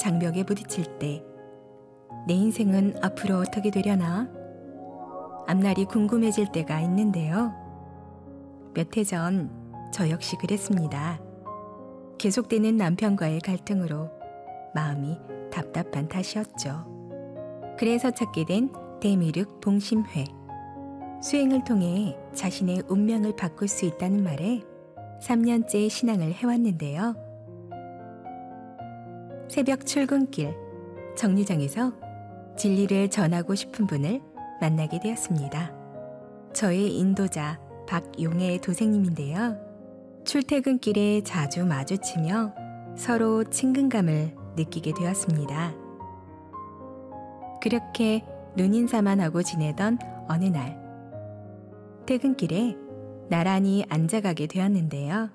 장벽에 부딪힐 때 내 인생은 앞으로 어떻게 되려나? 앞날이 궁금해질 때가 있는데요. 몇 해 전 저 역시 그랬습니다. 계속되는 남편과의 갈등으로 마음이 답답한 탓이었죠. 그래서 찾게 된 대미륵 봉심회. 수행을 통해 자신의 운명을 바꿀 수 있다는 말에 3년째 신앙을 해왔는데요. 새벽 출근길 정류장에서 진리를 전하고 싶은 분을 만나게 되었습니다. 저의 인도자 박용애 도생님인데요. 출퇴근길에 자주 마주치며 서로 친근감을 느끼게 되었습니다. 그렇게 눈인사만 하고 지내던 어느 날, 퇴근길에 나란히 앉아가게 되었는데요.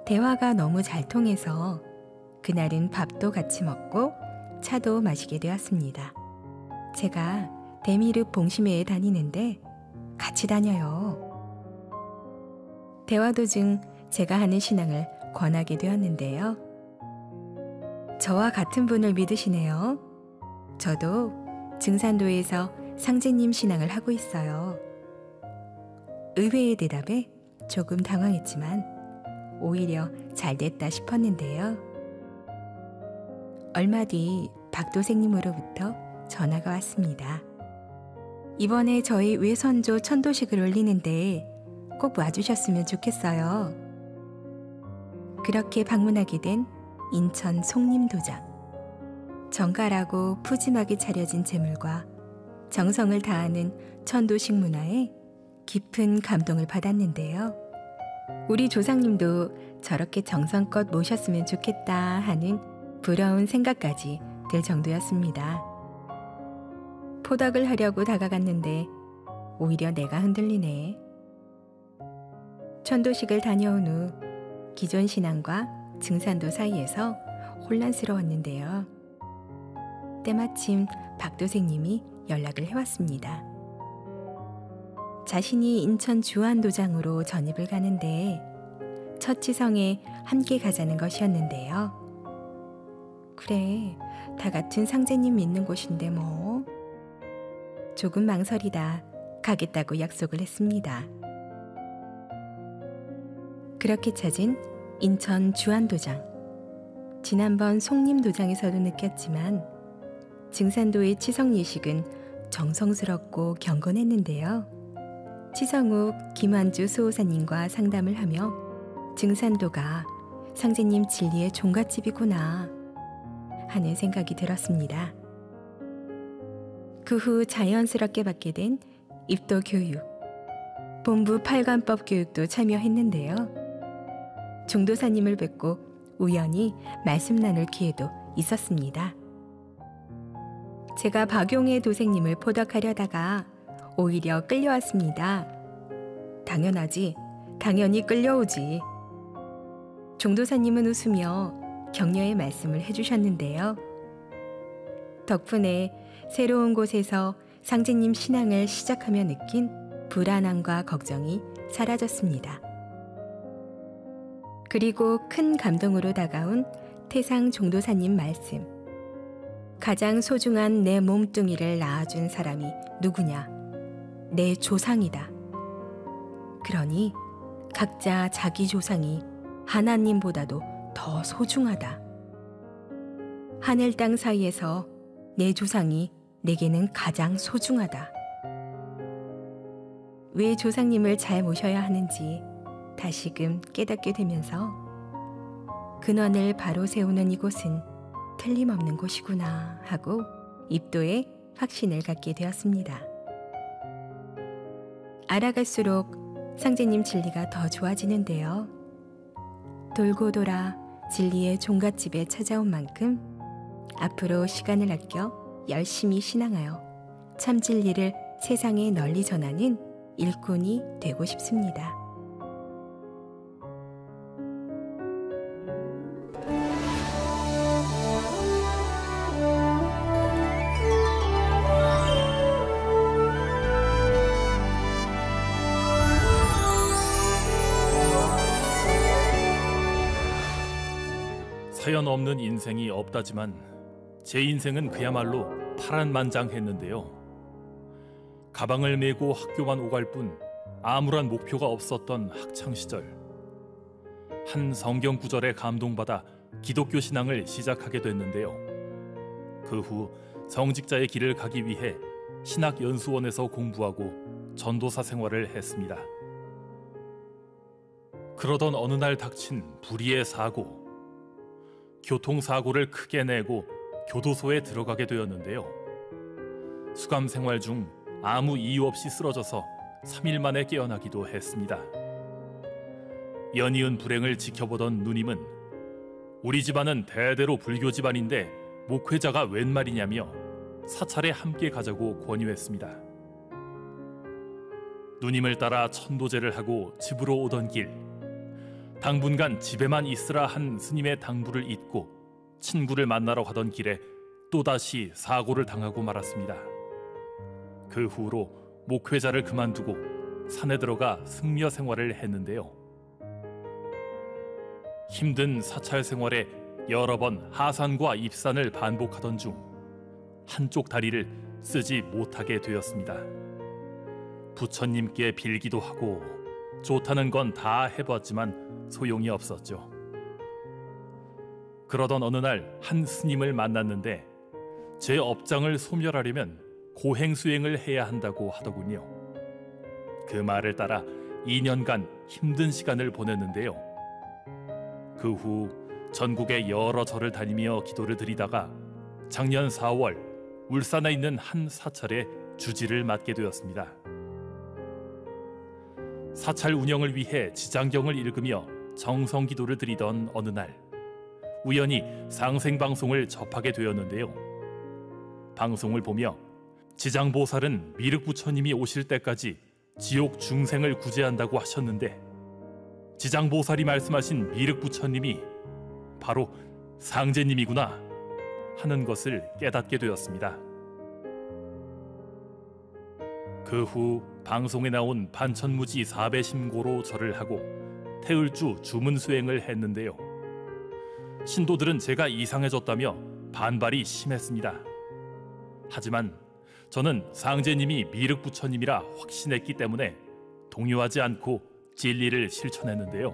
대화가 너무 잘 통해서 그날은 밥도 같이 먹고 차도 마시게 되었습니다. 제가 대미륵 봉심회에 다니는데 같이 다녀요. 대화 도중 제가 하는 신앙을 권하게 되었는데요. 저와 같은 분을 믿으시네요. 저도 증산도에서 상제님 신앙을 하고 있어요. 의외의 대답에 조금 당황했지만 오히려 잘 됐다 싶었는데요. 얼마 뒤 박도생님으로부터 전화가 왔습니다. 이번에 저희 외선조 천도식을 올리는데 꼭 와주셨으면 좋겠어요. 그렇게 방문하게 된 인천 송림도장. 정갈하고 푸짐하게 차려진 제물과 정성을 다하는 천도식 문화에 깊은 감동을 받았는데요. 우리 조상님도 저렇게 정성껏 모셨으면 좋겠다 하는 부러운 생각까지 들 정도였습니다. 포덕을 하려고 다가갔는데 오히려 내가 흔들리네. 천도식을 다녀온 후 기존 신앙과 증산도 사이에서 혼란스러웠는데요. 때마침 박도생님이 연락을 해왔습니다. 자신이 인천 주안도장으로 전입을 가는데 첫 지성에 함께 가자는 것이었는데요. 그래, 다 같은 상제님 믿는 곳인데 뭐. 조금 망설이다 가겠다고 약속을 했습니다. 그렇게 찾은 인천 주안도장. 지난번 송림도장에서도 느꼈지만 증산도의 치성 예식은 정성스럽고 경건했는데요. 치성욱 김환주 수호사님과 상담을 하며 증산도가 상제님 진리의 종갓집이구나 하는 생각이 들었습니다. 그 후 자연스럽게 받게 된 입도 교육, 본부 8관법 교육도 참여했는데요. 종도사님을 뵙고 우연히 말씀 나눌 기회도 있었습니다. 제가 박용애 도생님을 포덕하려다가 오히려 끌려왔습니다. 당연하지, 당연히 끌려오지. 종도사님은 웃으며 격려의 말씀을 해주셨는데요. 덕분에 새로운 곳에서 상제님 신앙을 시작하며 느낀 불안함과 걱정이 사라졌습니다. 그리고 큰 감동으로 다가온 태상 종도사님 말씀. 가장 소중한 내 몸뚱이를 낳아준 사람이 누구냐? 내 조상이다. 그러니 각자 자기 조상이 하나님보다도 더 소중하다. 하늘 땅 사이에서 내 조상이 내게는 가장 소중하다. 왜 조상님을 잘 모셔야 하는지 다시금 깨닫게 되면서 근원을 바로 세우는 이곳은 틀림없는 곳이구나 하고 입도에 확신을 갖게 되었습니다. 알아갈수록 상제님 진리가 더 좋아지는데요. 돌고 돌아 진리의 종갓집에 찾아온 만큼 앞으로 시간을 아껴 열심히 신앙하여 참 진리를 세상에 널리 전하는 일꾼이 되고 싶습니다. 사연 없는 인생이 없다지만 제 인생은 그야말로 파란만장했는데요. 가방을 메고 학교만 오갈 뿐 아무런 목표가 없었던 학창시절. 한 성경 구절에 감동받아 기독교 신앙을 시작하게 됐는데요. 그 후 성직자의 길을 가기 위해 신학연수원에서 공부하고 전도사 생활을 했습니다. 그러던 어느 날 닥친 불의의 사고. 교통사고를 크게 내고 교도소에 들어가게 되었는데요. 수감 생활 중 아무 이유 없이 쓰러져서 3일 만에 깨어나기도 했습니다. 연이은 불행을 지켜보던 누님은 우리 집안은 대대로 불교 집안인데 목회자가 웬 말이냐며 사찰에 함께 가자고 권유했습니다. 누님을 따라 천도제를 하고 집으로 오던 길, 당분간 집에만 있으라 한 스님의 당부를 잊고 친구를 만나러 가던 길에 또다시 사고를 당하고 말았습니다. 그 후로 목회자를 그만두고 산에 들어가 승려 생활을 했는데요. 힘든 사찰 생활에 여러 번 하산과 입산을 반복하던 중 한쪽 다리를 쓰지 못하게 되었습니다. 부처님께 빌기도 하고 좋다는 건 다 해봤지만 소용이 없었죠. 그러던 어느 날 한 스님을 만났는데 제 업장을 소멸하려면 고행수행을 해야 한다고 하더군요. 그 말을 따라 2년간 힘든 시간을 보냈는데요. 그 후 전국의 여러 절을 다니며 기도를 드리다가 작년 4월 울산에 있는 한 사찰에 주지를 맡게 되었습니다. 사찰 운영을 위해 지장경을 읽으며 정성 기도를 드리던 어느 날 우연히 상생방송을 접하게 되었는데요. 방송을 보며 지장보살은 미륵부처님이 오실 때까지 지옥 중생을 구제한다고 하셨는데 지장보살이 말씀하신 미륵부처님이 바로 상제님이구나 하는 것을 깨닫게 되었습니다. 그 후 방송에 나온 반천무지 4배심고로 절을 하고 태을주 주문 수행을 했는데요. 신도들은 제가 이상해졌다며 반발이 심했습니다. 하지만 저는 상제님이 미륵부처님이라 확신했기 때문에 동요하지 않고 진리를 실천했는데요.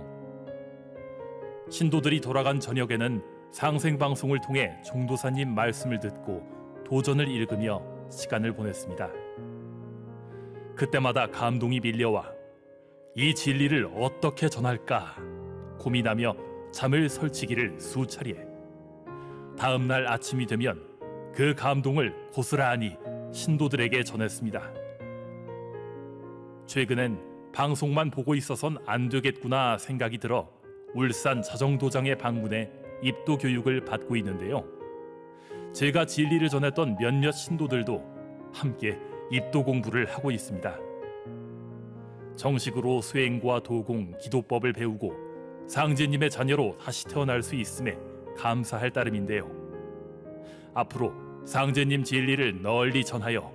신도들이 돌아간 저녁에는 상생방송을 통해 종도사님 말씀을 듣고 도전을 읽으며 시간을 보냈습니다. 그때마다 감동이 밀려와 이 진리를 어떻게 전할까 고민하며 잠을 설치기를 수차례. 다음 날 아침이 되면 그 감동을 고스란히 신도들에게 전했습니다. 최근엔 방송만 보고 있어선 안 되겠구나 생각이 들어 울산 자정도장에 방문해 입도 교육을 받고 있는데요. 제가 진리를 전했던 몇몇 신도들도 함께 입도 공부를 하고 있습니다. 정식으로 수행과 도공, 기도법을 배우고 상제님의 자녀로 다시 태어날 수 있음에 감사할 따름인데요. 앞으로 상제님 진리를 널리 전하여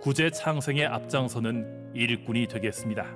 구제 창생에 앞장서는 일꾼이 되겠습니다.